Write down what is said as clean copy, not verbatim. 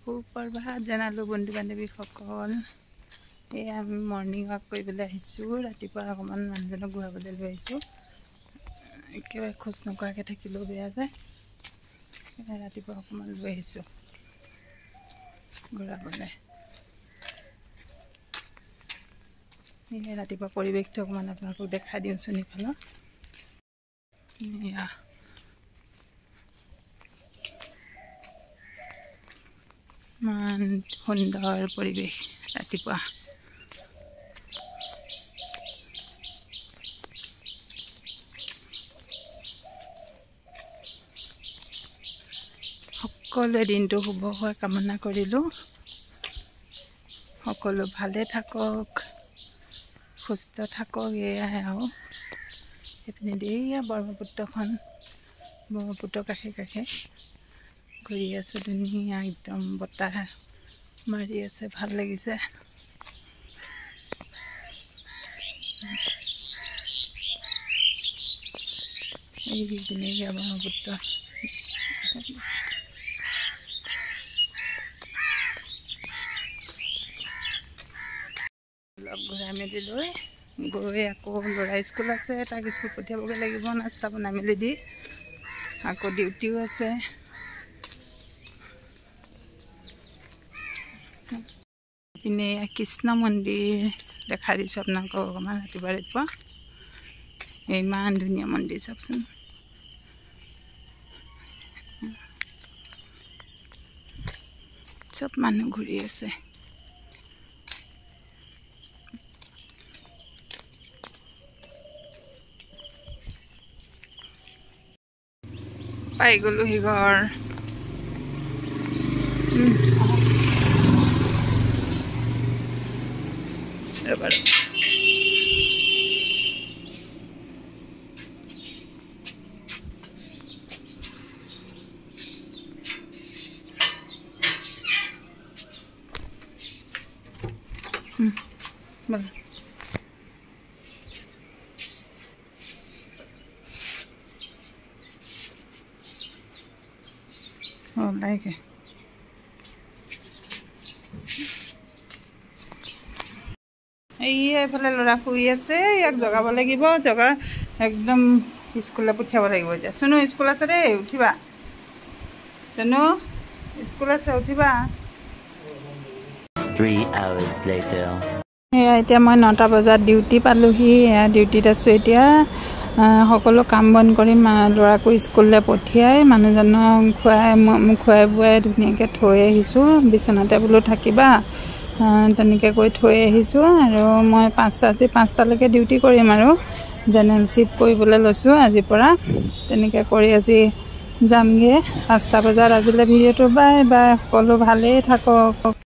সুপ্ৰভাত জনালোঁ বন্ধু বান্ধৱীসকল। আমি মৰ্ণিং ৱাক কৰিবলৈ আহিছোঁ। ৰাতিপুৱা অকণমান মানুহজনক ঘূৰাবলৈ লৈ আহিছোঁ। একেবাৰে খোজ নকৰাকৈ থাকিলেও বেয়া যায়, ৰাতিপুৱা অকণমান লৈ আহিছোঁ ঘূৰাবলৈ। ৰাতিপুৱা পৰিৱেশটো অকণমান আপোনালোকক দেখাই দিওঁচোন ইফালৰ। ইমান সুন্দৰ পৰিৱেশ ৰাতিপুৱা। সকলোৱে দিনটো শুভ হোৱা কামনা কৰিলোঁ। সকলো ভালে থাকক, সুস্থ থাকক, এয়াই আৰু। এইপিনে এয়া ব্ৰহ্মপুত্ৰখন, ব্ৰহ্মপুত্ৰৰ কাষে কাষে ঘূৰি আছোঁ। ধুনীয়া একদম বতাহ মাৰি আছে, ভাল লাগিছে। এই ধুনীয়া ব্ৰহ্মপুত্ৰ অলপ ঘূৰাই মেলি লৈ গৈ আকৌ ল'ৰা স্কুল আছে, তাক স্কুল পঠিয়াবগৈ লাগিব। নাস্তা বনাই মেলি দি আকৌ ডিউটিও আছে। ইপিনে কৃষ্ণ মন্দিৰ দেখাই দিছোঁ আপোনালোকক অকণমান ৰাতিপুৱা। ইমান ধুনীয়া মন্দিৰ চাওকচোন। চব মানুহ ঘূৰি আছে। পাই গ'লোহি ঘৰ। ৰ'বা লাইকে এইফালে ল'ৰা শুই আছে, ইয়াক জগাব লাগিব। একদম স্কুললৈ পঠিয়াব লাগিব এতিয়া। চুনু স্কুল আছে দেই, উঠিবা। চুনু স্কুল আছে, উঠিবা। এয়া এতিয়া মই 9টা বজাত ডিউটি পালোহি। ডিউটিত আছোঁ এতিয়া। সকলো কাম বন কৰি ল'ৰাকো স্কুললৈ পঠিয়াই মানুহজনক খুৱাই বোৱাই ধুনীয়াকৈ থৈ আহিছোঁ। বিচনাতে বোলো থাকিবা, তেনেকৈ কৈ থৈ আহিছোঁ। আৰু মই আজি 5টালৈকে ডিউটি কৰিম আৰু জেনেৰেল চিফ্ট কৰিবলৈ লৈছোঁ আজিৰ পৰা। তেনেকৈ কৰি আজি যামগৈ 5টা বজাত। আজিলৈ ভিডিঅ'টো বাই বাই। সকলো ভালেই থাকক।